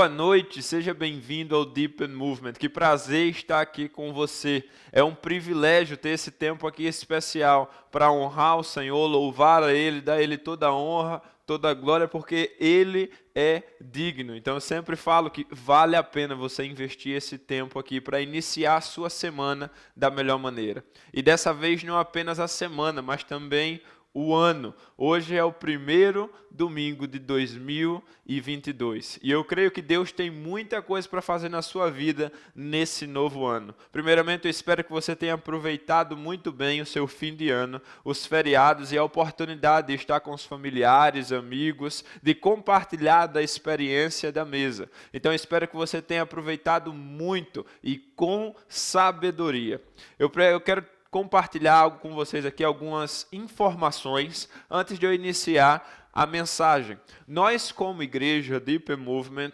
Boa noite, seja bem-vindo ao Deep Movement. Que prazer estar aqui com você. É um privilégio ter esse tempo aqui especial para honrar o Senhor, louvar a Ele, dar a Ele toda a honra, toda a glória, porque Ele é digno. Então eu sempre falo que vale a pena você investir esse tempo aqui para iniciar a sua semana da melhor maneira. E dessa vez não apenas a semana, mas também o ano. Hoje é o primeiro domingo de 2022 e eu creio que Deus tem muita coisa para fazer na sua vida nesse novo ano. Primeiramente, eu espero que você tenha aproveitado muito bem o seu fim de ano, os feriados e a oportunidade de estar com os familiares, amigos, de compartilhar da experiência da mesa. Então, eu espero que você tenha aproveitado muito e com sabedoria. Eu quero compartilhar algo com vocês aqui, algumas informações antes de eu iniciar a mensagem. Nós, como igreja Deep Movement,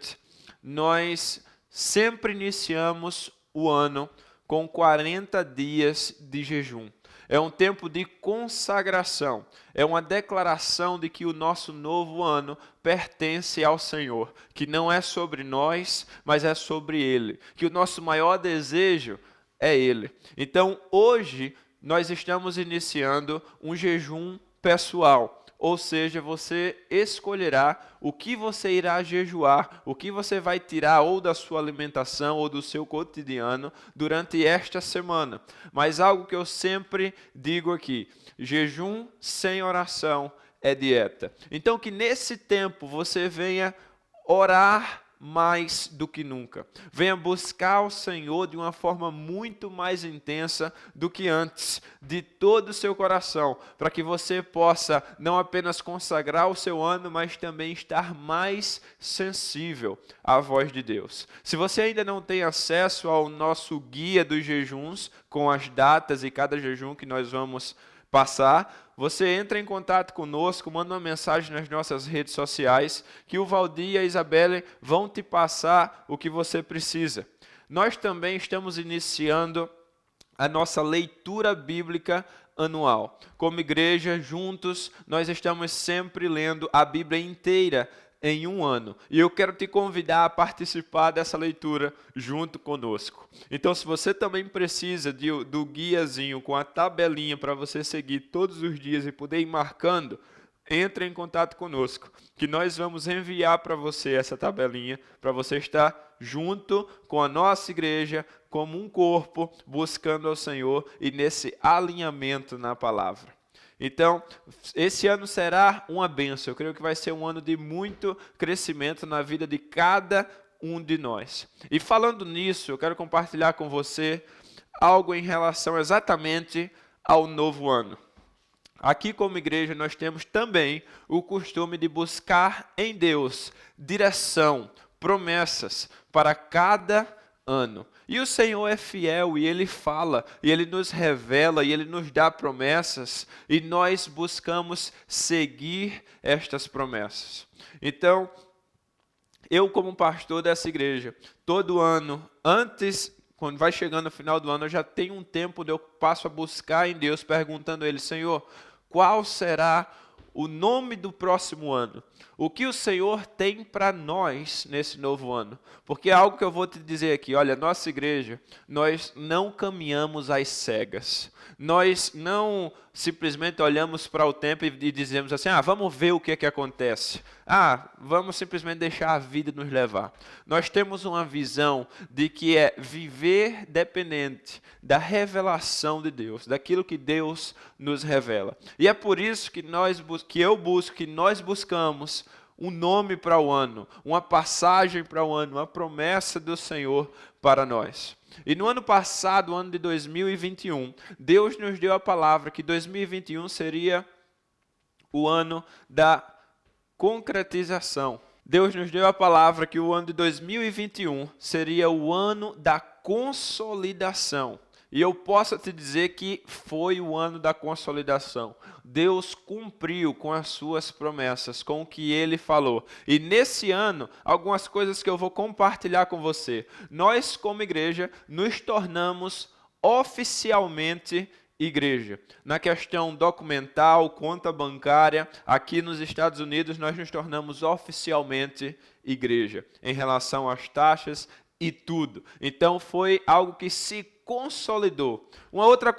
nós sempre iniciamos o ano com 40 dias de jejum. É um tempo de consagração, é uma declaração de que o nosso novo ano pertence ao Senhor, que não é sobre nós, mas é sobre Ele, que o nosso maior desejo é Ele. Então, hoje, nós estamos iniciando um jejum pessoal. Ou seja, você escolherá o que você irá jejuar, o que você vai tirar ou da sua alimentação ou do seu cotidiano durante esta semana. Mas algo que eu sempre digo aqui, jejum sem oração é dieta. Então, que nesse tempo você venha orar mais do que nunca. Venha buscar o Senhor de uma forma muito mais intensa do que antes, de todo o seu coração, para que você possa não apenas consagrar o seu ano, mas também estar mais sensível à voz de Deus. Se você ainda não tem acesso ao nosso guia dos jejuns, com as datas e cada jejum que nós vamos passar, você entra em contato conosco, manda uma mensagem nas nossas redes sociais, que o Valdir e a Isabelle vão te passar o que você precisa. Nós também estamos iniciando a nossa leitura bíblica anual. Como igreja, juntos, nós estamos sempre lendo a Bíblia inteira em um ano. E eu quero te convidar a participar dessa leitura junto conosco. Então, se você também precisa do guiazinho com a tabelinha para você seguir todos os dias e poder ir marcando, entre em contato conosco, que nós vamos enviar para você essa tabelinha, para você estar junto com a nossa igreja, como um corpo, buscando ao Senhor e nesse alinhamento na palavra. Então, esse ano será uma bênção. Eu creio que vai ser um ano de muito crescimento na vida de cada um de nós. E falando nisso, eu quero compartilhar com você algo em relação exatamente ao novo ano. Aqui como igreja nós temos também o costume de buscar em Deus direção, promessas para cada ano. E o Senhor é fiel e Ele fala, e Ele nos revela, e Ele nos dá promessas, e nós buscamos seguir estas promessas. Então, eu como pastor dessa igreja, todo ano, quando vai chegando o final do ano, eu já tenho um tempo onde eu passo a buscar em Deus, perguntando a Ele, Senhor, qual será o nome do próximo ano? O que o Senhor tem para nós nesse novo ano? Porque é algo que eu vou te dizer aqui, olha, nossa igreja, nós não caminhamos às cegas. Nós não simplesmente olhamos para o tempo e dizemos assim, vamos ver o que é que acontece. Vamos simplesmente deixar a vida nos levar. Nós temos uma visão de que é viver dependente da revelação de Deus, daquilo que Deus nos revela. E é por isso que nós buscamos um nome para o ano, uma passagem para o ano, uma promessa do Senhor para nós. E no ano passado, o ano de 2021, Deus nos deu a palavra que 2021 seria o ano da concretização. Deus nos deu a palavra que o ano de 2021 seria o ano da consolidação. E eu posso te dizer que foi o ano da consolidação. Deus cumpriu com as suas promessas, com o que Ele falou. E nesse ano, algumas coisas que eu vou compartilhar com você. Nós, como igreja, nos tornamos oficialmente igreja. Na questão documental, conta bancária, aqui nos Estados Unidos nós nos tornamos oficialmente igreja, em relação às taxas e tudo. Então foi algo que se consolidou. Uma outra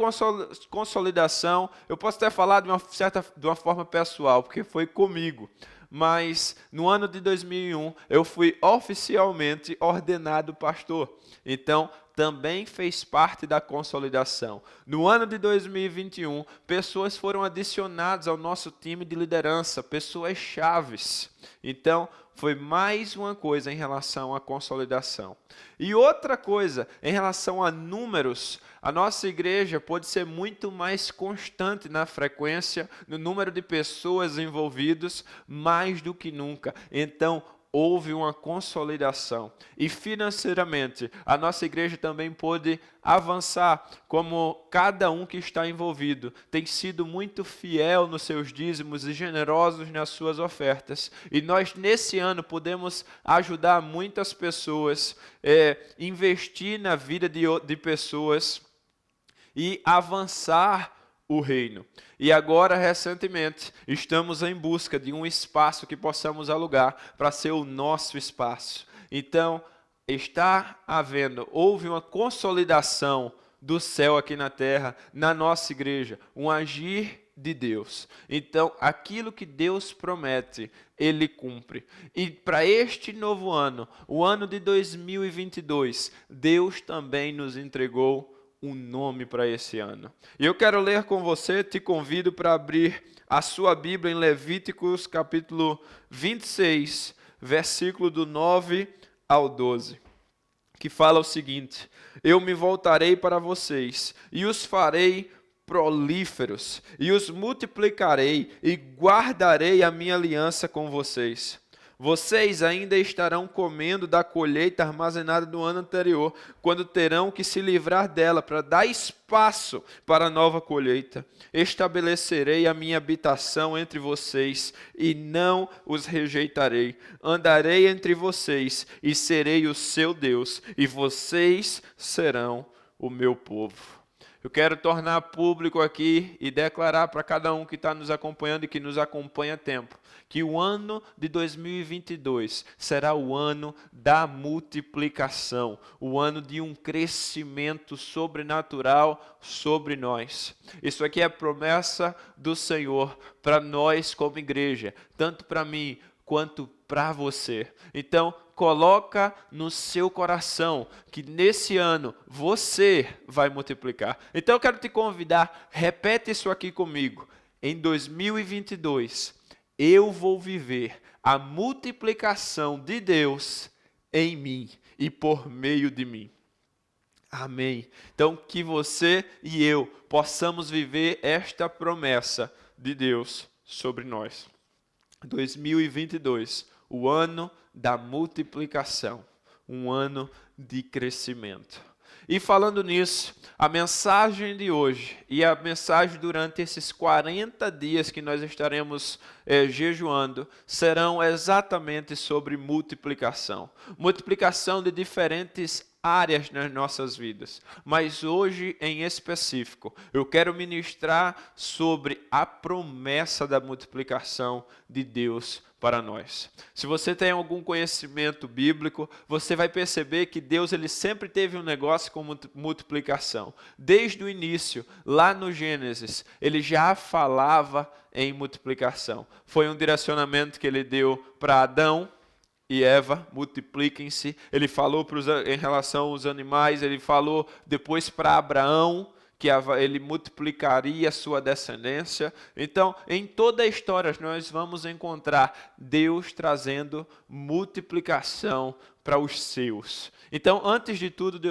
consolidação, eu posso até falar de uma forma pessoal, porque foi comigo. Mas no ano de 2001 eu fui oficialmente ordenado pastor. Então também fez parte da consolidação. No ano de 2021, pessoas foram adicionadas ao nosso time de liderança, pessoas chaves. Então, foi mais uma coisa em relação à consolidação. E outra coisa, em relação a números, a nossa igreja pode ser muito mais constante na frequência, no número de pessoas envolvidas, mais do que nunca. Então, houve uma consolidação. E financeiramente, a nossa igreja também pôde avançar, como cada um que está envolvido tem sido muito fiel nos seus dízimos e generosos nas suas ofertas. E nós, nesse ano, podemos ajudar muitas pessoas, investir na vida de pessoas e avançar o reino. E agora, recentemente, estamos em busca de um espaço que possamos alugar para ser o nosso espaço. Então, houve uma consolidação do céu aqui na terra, na nossa igreja, um agir de Deus. Então, aquilo que Deus promete, Ele cumpre. E para este novo ano, o ano de 2022, Deus também nos entregou um nome para esse ano. E eu quero ler com você, te convido para abrir a sua Bíblia em Levíticos capítulo 26, versículo do 9 ao 12, que fala o seguinte: eu me voltarei para vocês e os farei prolíferos, e os multiplicarei e guardarei a minha aliança com vocês. Vocês ainda estarão comendo da colheita armazenada do ano anterior, quando terão que se livrar dela para dar espaço para a nova colheita. Estabelecerei a minha habitação entre vocês e não os rejeitarei. Andarei entre vocês e serei o seu Deus, e vocês serão o meu povo. Eu quero tornar público aqui e declarar para cada um que está nos acompanhando e que nos acompanha a tempo, que o ano de 2022 será o ano da multiplicação, o ano de um crescimento sobrenatural sobre nós. Isso aqui é a promessa do Senhor para nós como igreja, tanto para mim quanto para você. Então, coloca no seu coração que nesse ano você vai multiplicar. Então eu quero te convidar, repete isso aqui comigo. Em 2022, eu vou viver a multiplicação de Deus em mim e por meio de mim. Amém. Então que você e eu possamos viver esta promessa de Deus sobre nós. 2022, o ano da multiplicação, um ano de crescimento. E falando nisso, a mensagem de hoje e a mensagem durante esses 40 dias que nós estaremos jejuando serão exatamente sobre multiplicação. Multiplicação de diferentes áreas nas nossas vidas. Mas hoje, em específico, eu quero ministrar sobre a promessa da multiplicação de Deus para nós. Se você tem algum conhecimento bíblico, você vai perceber que Deus ele sempre teve um negócio com multiplicação. Desde o início, lá no Gênesis, ele já falava em multiplicação. Foi um direcionamento que ele deu para Adão e Eva, multipliquem-se. Ele falou em relação aos animais, ele falou depois para Abraão, que ele multiplicaria a sua descendência. Então, em toda a história, nós vamos encontrar Deus trazendo multiplicação para os seus. Então, antes de tudo, de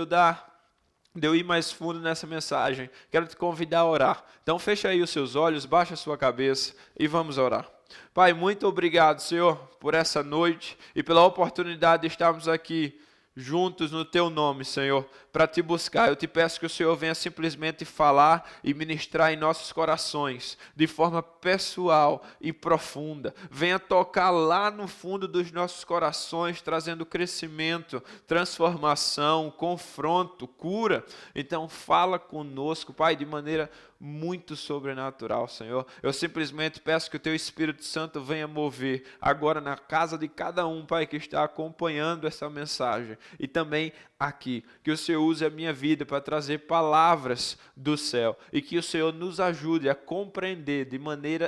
eu ir mais fundo nessa mensagem, quero te convidar a orar. Então, fecha aí os seus olhos, baixa a sua cabeça e vamos orar. Pai, muito obrigado, Senhor, por essa noite e pela oportunidade de estarmos aqui juntos no Teu nome, Senhor, para te buscar. Eu te peço que o Senhor venha simplesmente falar e ministrar em nossos corações, de forma pessoal e profunda. Venha tocar lá no fundo dos nossos corações, trazendo crescimento, transformação, confronto, cura. Então fala conosco, Pai, de maneira muito sobrenatural, Senhor. Eu simplesmente peço que o Teu Espírito Santo venha mover agora na casa de cada um, Pai, que está acompanhando essa mensagem. E também aqui, que o Senhor use a minha vida para trazer palavras do céu. E que o Senhor nos ajude a compreender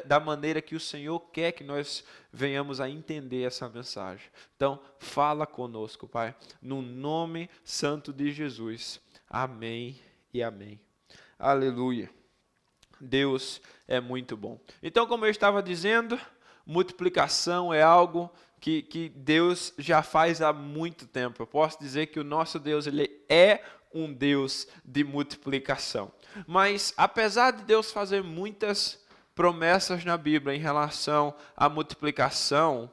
da maneira que o Senhor quer que nós venhamos a entender essa mensagem. Então, fala conosco, Pai, no nome santo de Jesus. Amém e amém. Aleluia. Deus é muito bom. Então, como eu estava dizendo, multiplicação é algo que Deus já faz há muito tempo. Eu posso dizer que o nosso Deus, ele é um Deus de multiplicação. Mas, apesar de Deus fazer muitas promessas na Bíblia em relação à multiplicação,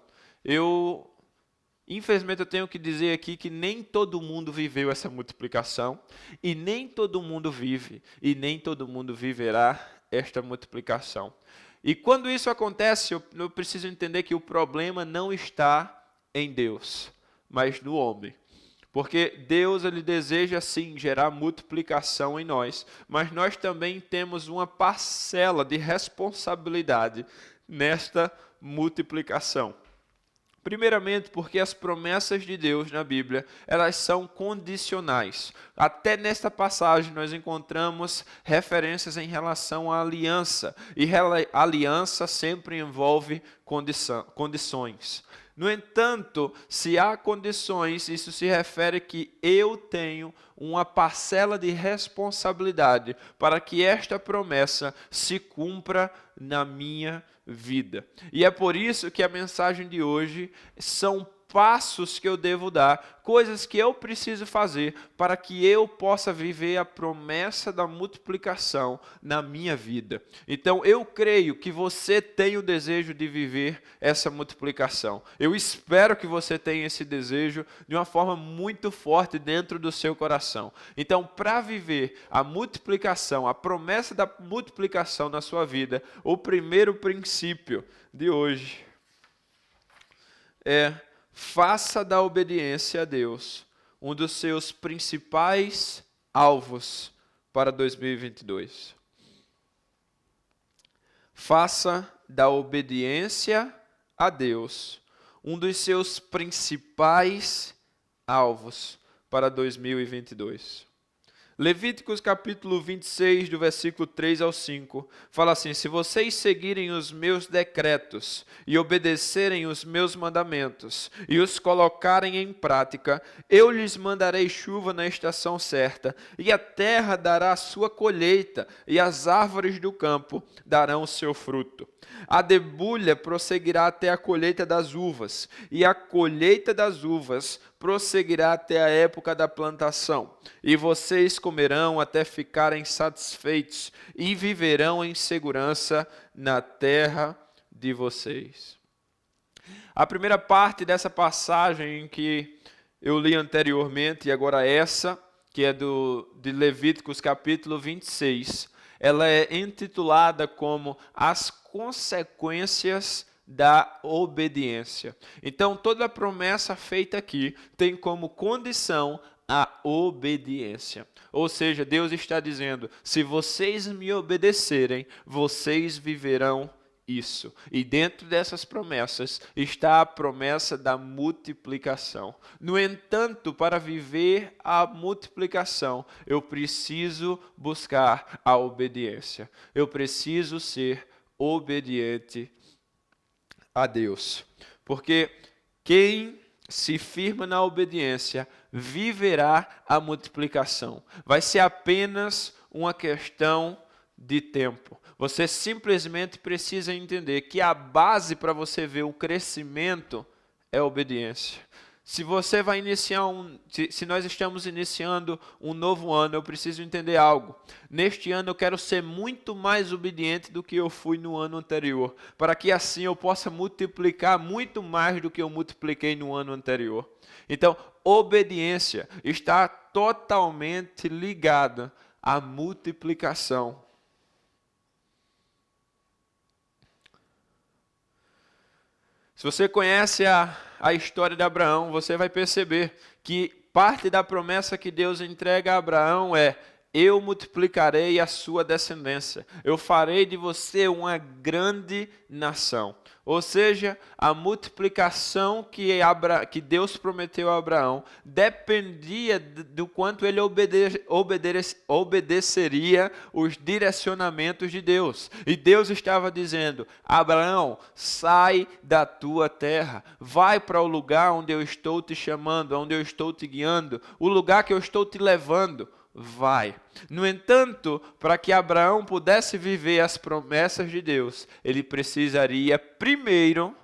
infelizmente eu tenho que dizer aqui que nem todo mundo viveu essa multiplicação, e nem todo mundo vive, e nem todo mundo viverá esta multiplicação. E quando isso acontece, eu preciso entender que o problema não está em Deus, mas no homem. Porque Deus, ele deseja sim gerar multiplicação em nós, mas nós também temos uma parcela de responsabilidade nesta multiplicação. Primeiramente, porque as promessas de Deus na Bíblia, elas são condicionais. Até nesta passagem nós encontramos referências em relação à aliança. E aliança sempre envolve condições. No entanto, se há condições, isso se refere que eu tenho uma parcela de responsabilidade para que esta promessa se cumpra na minha vida. E é por isso que a mensagem de hoje são passos que eu devo dar, coisas que eu preciso fazer para que eu possa viver a promessa da multiplicação na minha vida. Então, eu creio que você tem o desejo de viver essa multiplicação. Eu espero que você tenha esse desejo de uma forma muito forte dentro do seu coração. Então, para viver a multiplicação, a promessa da multiplicação na sua vida, o primeiro princípio de hoje é: faça da obediência a Deus um dos seus principais alvos para 2022. Faça da obediência a Deus um dos seus principais alvos para 2022. Levíticos capítulo 26, do versículo 3 ao 5, fala assim: se vocês seguirem os meus decretos e obedecerem os meus mandamentos e os colocarem em prática, eu lhes mandarei chuva na estação certa, e a terra dará a sua colheita, e as árvores do campo darão o seu fruto. A debulha prosseguirá até a colheita das uvas, e a colheita das uvas prosseguirá até a época da plantação, e vocês comerão até ficarem satisfeitos e viverão em segurança na terra de vocês. A primeira parte dessa passagem que eu li anteriormente, e agora essa, que é de Levíticos capítulo 26, ela é intitulada como As Consequências da Obediência. Então, toda a promessa feita aqui tem como condição a obediência. Ou seja, Deus está dizendo: se vocês me obedecerem, vocês viverão isso. E dentro dessas promessas está a promessa da multiplicação. No entanto, para viver a multiplicação, eu preciso buscar a obediência. Eu preciso ser obediente a Deus. Porque quem se firma na obediência viverá a multiplicação. Vai ser apenas uma questão de tempo. Você simplesmente precisa entender que a base para você ver o crescimento é a obediência. Se você vai iniciar se nós estamos iniciando um novo ano, eu preciso entender algo. Neste ano eu quero ser muito mais obediente do que eu fui no ano anterior, para que assim eu possa multiplicar muito mais do que eu multipliquei no ano anterior. Então, obediência está totalmente ligada à multiplicação. Se você conhece a história de Abraão, você vai perceber que parte da promessa que Deus entrega a Abraão é: eu multiplicarei a sua descendência, eu farei de você uma grande nação. Ou seja, a multiplicação que Deus prometeu a Abraão dependia do quanto ele obedeceria os direcionamentos de Deus. E Deus estava dizendo: Abraão, sai da tua terra, vai para o lugar onde eu estou te chamando, onde eu estou te guiando, o lugar que eu estou te levando. Vai. No entanto, para que Abraão pudesse viver as promessas de Deus, ele precisaria primeiro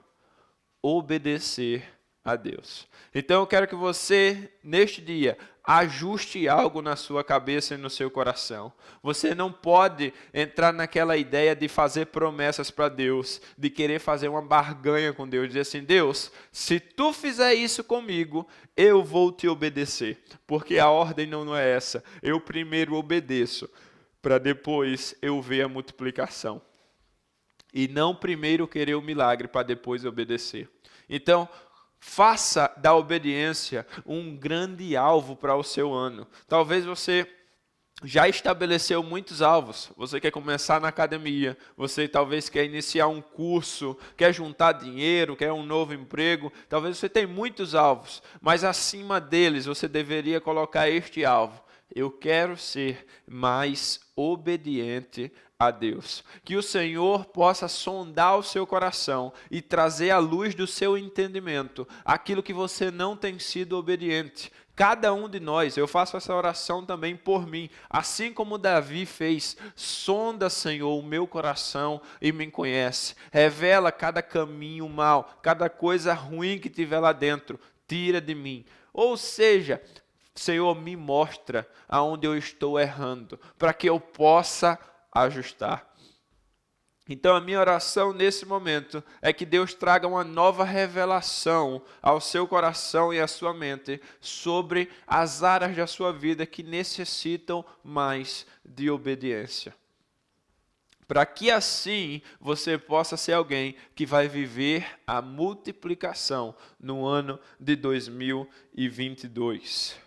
obedecer a Deus. Então eu quero que você, neste dia, ajuste algo na sua cabeça e no seu coração. Você não pode entrar naquela ideia de fazer promessas para Deus, de querer fazer uma barganha com Deus, dizer assim: Deus, se tu fizer isso comigo, eu vou te obedecer. Porque a ordem não é essa. Eu primeiro obedeço, para depois eu ver a multiplicação. E não primeiro querer o milagre, para depois obedecer. Então, faça da obediência um grande alvo para o seu ano. Talvez você já estabeleceu muitos alvos. Você quer começar na academia, você talvez quer iniciar um curso, quer juntar dinheiro, quer um novo emprego. Talvez você tenha muitos alvos, mas acima deles você deveria colocar este alvo: eu quero ser mais obediente a Deus. Que o Senhor possa sondar o seu coração e trazer à luz do seu entendimento aquilo que você não tem sido obediente. Cada um de nós, eu faço essa oração também por mim, assim como Davi fez: sonda, Senhor, o meu coração e me conhece, revela cada caminho mau, cada coisa ruim que tiver lá dentro, tira de mim. Ou seja, Senhor, me mostra aonde eu estou errando, para que eu possa ajustar. Então a minha oração nesse momento é que Deus traga uma nova revelação ao seu coração e à sua mente sobre as áreas da sua vida que necessitam mais de obediência. Para que assim você possa ser alguém que vai viver a multiplicação no ano de 2022.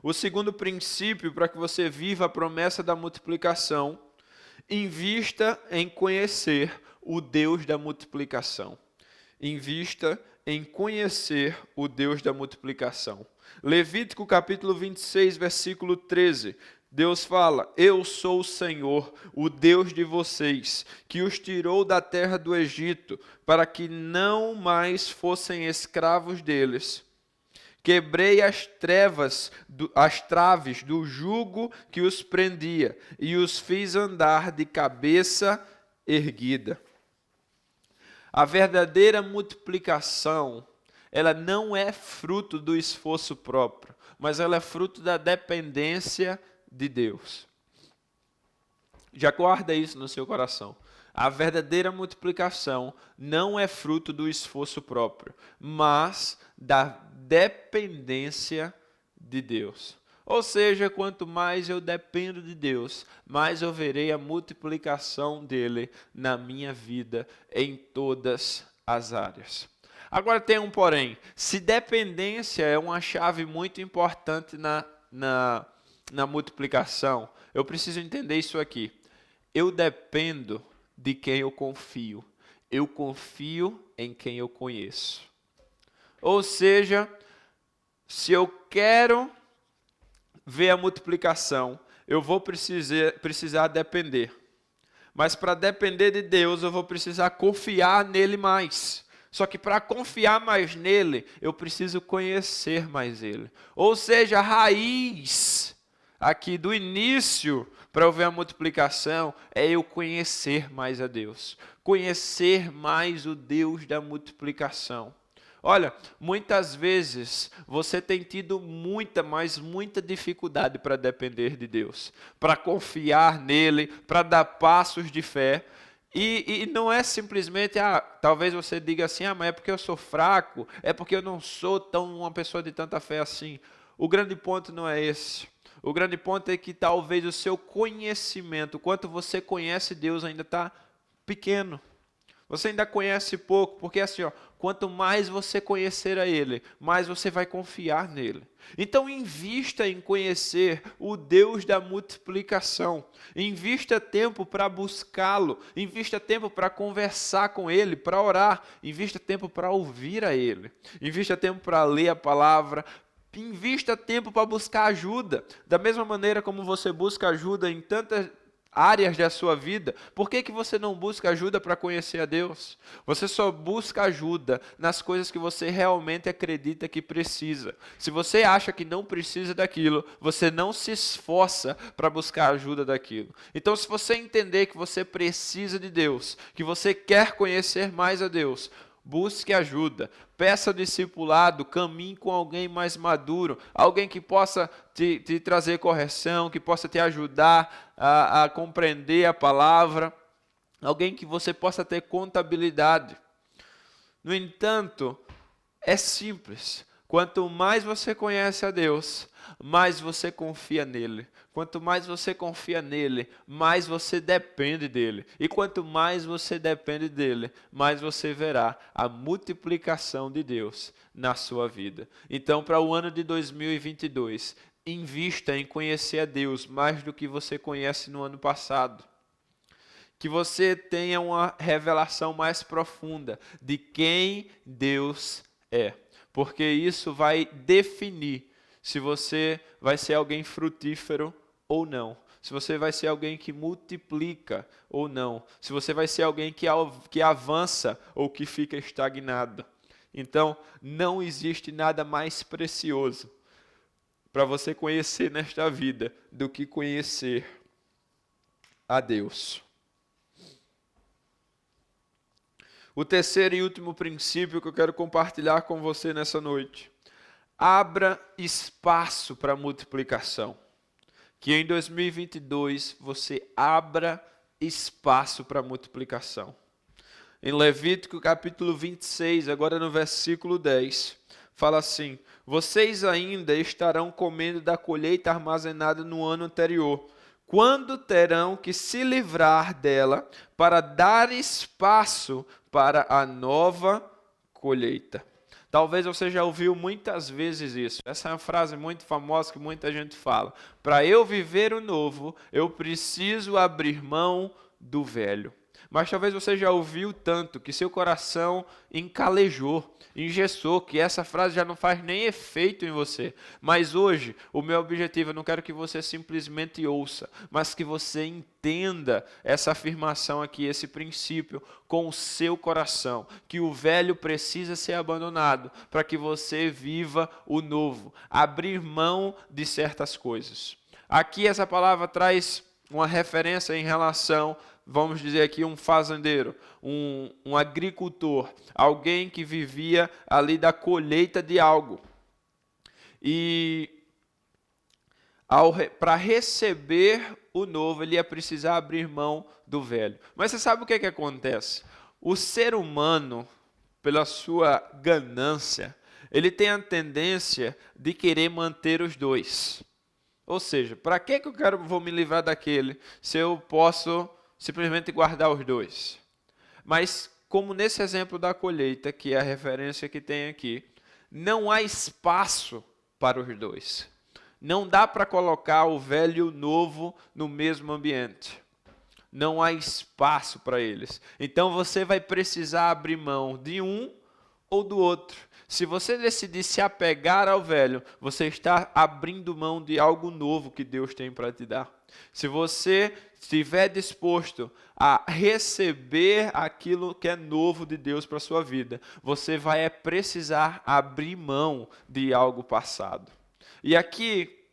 O segundo princípio para que você viva a promessa da multiplicação: invista em conhecer o Deus da multiplicação. Invista em conhecer o Deus da multiplicação. Levítico capítulo 26, versículo 13. Deus fala: eu sou o Senhor, o Deus de vocês, que os tirou da terra do Egito, para que não mais fossem escravos deles. Quebrei as traves do jugo que os prendia e os fiz andar de cabeça erguida. A verdadeira multiplicação, ela não é fruto do esforço próprio, mas ela é fruto da dependência de Deus. Já guarda isso no seu coração. A verdadeira multiplicação não é fruto do esforço próprio, mas da dependência de Deus. Ou seja, quanto mais eu dependo de Deus, mais eu verei a multiplicação dele na minha vida em todas as áreas. Agora tem um porém: se dependência é uma chave muito importante na multiplicação, eu preciso entender isso aqui. Eu dependo de quem eu confio. Eu confio em quem eu conheço. Ou seja, se eu quero ver a multiplicação, eu vou precisar depender. Mas para depender de Deus, eu vou precisar confiar nele mais. Só que para confiar mais nele, eu preciso conhecer mais ele. Ou seja, a raiz aqui do início para eu ver a multiplicação é eu conhecer mais a Deus. Conhecer mais o Deus da multiplicação. Olha, muitas vezes você tem tido muita dificuldade para depender de Deus, para confiar nele, para dar passos de fé. E não é simplesmente, talvez você diga assim, mas é porque eu sou fraco, é porque eu não sou uma pessoa de tanta fé assim. O grande ponto não é esse. O grande ponto é que talvez o seu conhecimento, o quanto você conhece Deus ainda está pequeno. Você ainda conhece pouco, porque assim, quanto mais você conhecer a Ele, mais você vai confiar nele. Então invista em conhecer o Deus da multiplicação. Invista tempo para buscá-lo. Invista tempo para conversar com Ele, para orar. Invista tempo para ouvir a Ele. Invista tempo para ler a palavra. Invista tempo para buscar ajuda. Da mesma maneira como você busca ajuda em tantas áreas da sua vida, por que você não busca ajuda para conhecer a Deus? Você só busca ajuda nas coisas que você realmente acredita que precisa. Se você acha que não precisa daquilo, você não se esforça para buscar ajuda daquilo. Então, se você entender que você precisa de Deus, que você quer conhecer mais a Deus, busque ajuda, peça discipulado, caminhe com alguém mais maduro, alguém que possa te trazer correção, que possa te ajudar a compreender a palavra, alguém que você possa ter contabilidade. No entanto, é simples. Quanto mais você conhece a Deus, mais você confia nele. Quanto mais você confia nele, mais você depende dele. E quanto mais você depende dele, mais você verá a multiplicação de Deus na sua vida. Então, para o ano de 2022, invista em conhecer a Deus mais do que você conhece no ano passado. Que você tenha uma revelação mais profunda de quem Deus é. Porque isso vai definir se você vai ser alguém frutífero ou não. Se você vai ser alguém que multiplica ou não. Se você vai ser alguém que avança ou que fica estagnado. Então, não existe nada mais precioso para você conhecer nesta vida do que conhecer a Deus. O terceiro e último princípio que eu quero compartilhar com você nessa noite. Abra espaço para multiplicação. Que em 2022 você abra espaço para multiplicação. Em Levítico capítulo 26, agora no versículo 10, fala assim: vocês ainda estarão comendo da colheita armazenada no ano anterior, quando terão que se livrar dela para dar espaço para a nova colheita. Talvez você já ouviu muitas vezes isso. Essa é uma frase muito famosa que muita gente fala. Para eu viver o novo, eu preciso abrir mão do velho. Mas talvez você já ouviu tanto que seu coração encalejou, engessou, que essa frase já não faz nem efeito em você. Mas hoje, o meu objetivo, eu não quero que você simplesmente ouça, mas que você entenda essa afirmação aqui, esse princípio, com o seu coração. Que o velho precisa ser abandonado para que você viva o novo. Abrir mão de certas coisas. Aqui essa palavra traz uma referência em relação, vamos dizer aqui, um fazendeiro, um agricultor, alguém que vivia ali da colheita de algo. E para receber o novo, ele ia precisar abrir mão do velho. Mas você sabe o que acontece? O ser humano, pela sua ganância, ele tem a tendência de querer manter os dois. Ou seja, para que eu vou me livrar daquele se eu posso simplesmente guardar os dois? Mas, como nesse exemplo da colheita, que é a referência que tem aqui, não há espaço para os dois. Não dá para colocar o velho e o novo no mesmo ambiente. Não há espaço para eles. Então, você vai precisar abrir mão de um ou do outro. Se você decidir se apegar ao velho, você está abrindo mão de algo novo que Deus tem para te dar. Se você estiver disposto a receber aquilo que é novo de Deus para a sua vida, você vai precisar abrir mão de algo passado. E aqui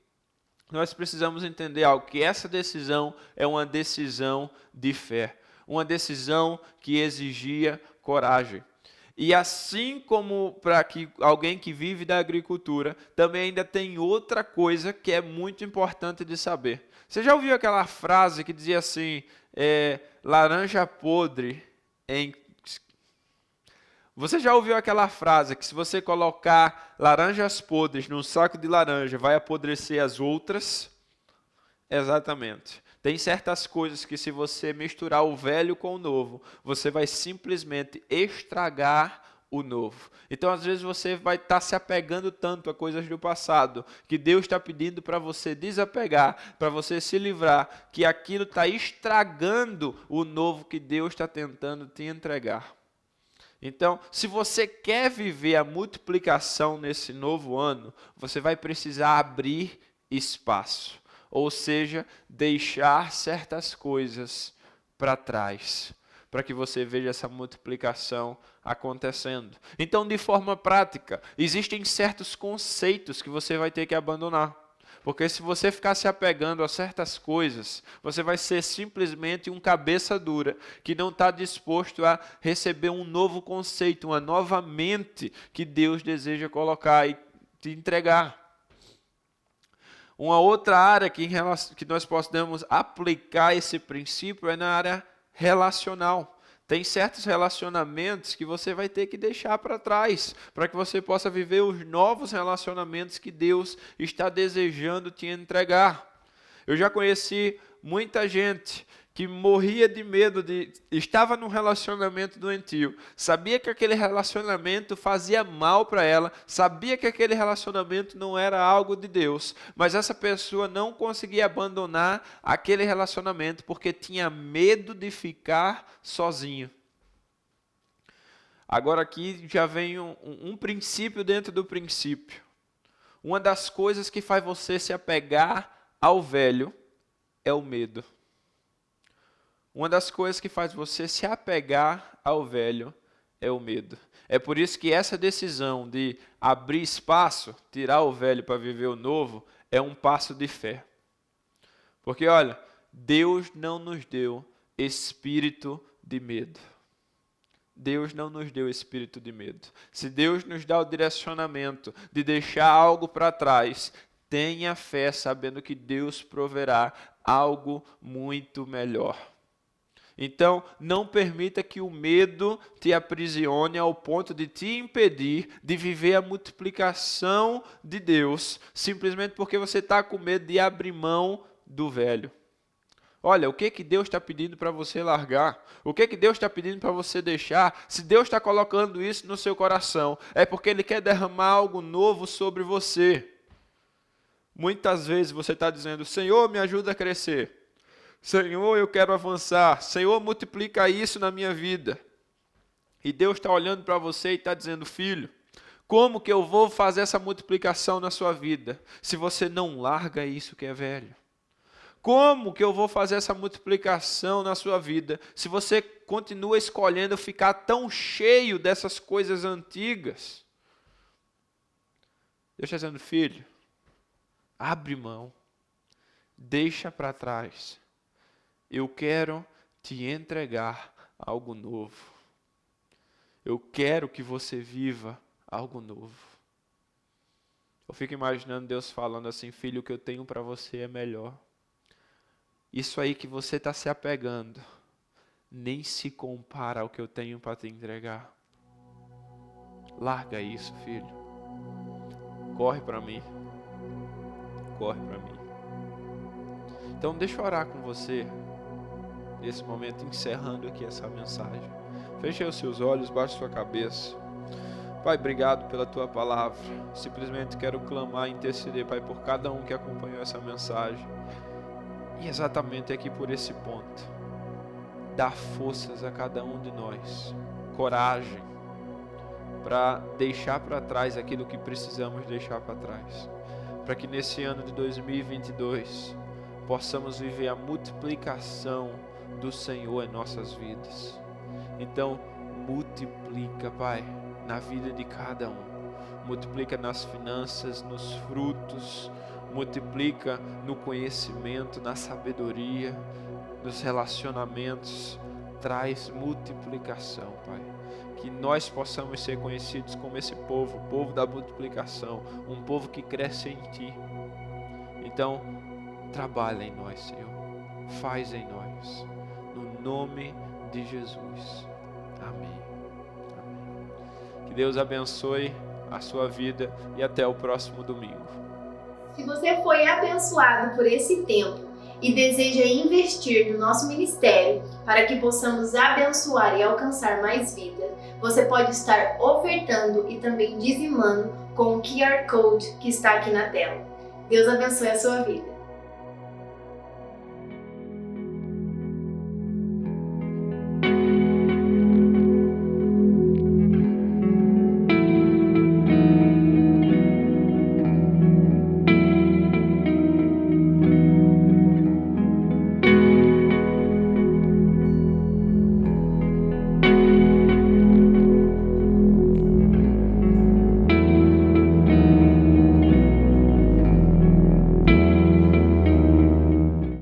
nós precisamos entender algo, que essa decisão é uma decisão de fé. Uma decisão que exigia coragem. E assim como para que alguém que vive da agricultura, também ainda tem outra coisa que é muito importante de saber. Você já ouviu aquela frase que dizia assim, laranja podre em... Você já ouviu aquela frase que se você colocar laranjas podres num saco de laranja, vai apodrecer as outras? Exatamente. Tem certas coisas que se você misturar o velho com o novo, você vai simplesmente estragar o novo. Então, às vezes, você vai estar se apegando tanto a coisas do passado, que Deus está pedindo para você desapegar, para você se livrar, que aquilo está estragando o novo que Deus está tentando te entregar. Então, se você quer viver a multiplicação nesse novo ano, você vai precisar abrir espaço. Ou seja, deixar certas coisas para trás, para que você veja essa multiplicação acontecendo. Então, de forma prática, existem certos conceitos que você vai ter que abandonar. Porque se você ficar se apegando a certas coisas, você vai ser simplesmente um cabeça dura, que não está disposto a receber um novo conceito, uma nova mente que Deus deseja colocar e te entregar. Uma outra área que nós podemos aplicar esse princípio é na área relacional. Tem certos relacionamentos que você vai ter que deixar para trás, para que você possa viver os novos relacionamentos que Deus está desejando te entregar. Eu já conheci muita gente que morria de medo estava num relacionamento doentio, sabia que aquele relacionamento fazia mal para ela, sabia que aquele relacionamento não era algo de Deus, mas essa pessoa não conseguia abandonar aquele relacionamento porque tinha medo de ficar sozinho. Agora aqui já vem um princípio dentro do princípio. Uma das coisas que faz você se apegar ao velho é o medo. Uma das coisas que faz você se apegar ao velho é o medo. É por isso que essa decisão de abrir espaço, tirar o velho para viver o novo, é um passo de fé. Porque, olha, Deus não nos deu espírito de medo. Deus não nos deu espírito de medo. Se Deus nos dá o direcionamento de deixar algo para trás, tenha fé sabendo que Deus proverá algo muito melhor. Então, não permita que o medo te aprisione ao ponto de te impedir de viver a multiplicação de Deus, simplesmente porque você está com medo de abrir mão do velho. Olha, o que Deus está pedindo para você largar? O que Deus está pedindo para você deixar? Se Deus está colocando isso no seu coração, é porque Ele quer derramar algo novo sobre você. Muitas vezes você está dizendo, Senhor, me ajuda a crescer. Senhor, eu quero avançar. Senhor, multiplica isso na minha vida. E Deus está olhando para você e está dizendo, filho, como que eu vou fazer essa multiplicação na sua vida se você não larga isso que é velho? Como que eu vou fazer essa multiplicação na sua vida se você continua escolhendo ficar tão cheio dessas coisas antigas? Deus está dizendo, filho, abre mão, deixa para trás. Eu quero te entregar algo novo. Eu quero que você viva algo novo. Eu fico imaginando Deus falando assim, filho, o que eu tenho para você é melhor. Isso aí que você está se apegando, nem se compara ao que eu tenho para te entregar. Larga isso, filho. Corre para mim. Corre para mim. Então deixa eu orar com você. Nesse momento, encerrando aqui essa mensagem. Feche os seus olhos, baixe sua cabeça. Pai, obrigado pela tua palavra. Simplesmente quero clamar e interceder, Pai, por cada um que acompanhou essa mensagem. E exatamente aqui por esse ponto. Dá forças a cada um de nós. Coragem para deixar para trás aquilo que precisamos deixar para trás. Para que nesse ano de 2022 possamos viver a multiplicação do Senhor em nossas vidas. Então, multiplica, Pai, na vida de cada um. Multiplica nas finanças, nos frutos, multiplica no conhecimento, na sabedoria, nos relacionamentos. Traz multiplicação, Pai. Que nós possamos ser conhecidos como esse povo, o povo da multiplicação, um povo que cresce em Ti. Então, trabalha em nós, Senhor. Faz em nós. no nome de Jesus. Amém. Amém. Que Deus abençoe a sua vida e até o próximo domingo. Se você foi abençoado por esse tempo e deseja investir no nosso ministério para que possamos abençoar e alcançar mais vidas, você pode estar ofertando e também dizimando com o QR Code que está aqui na tela. Deus abençoe a sua vida.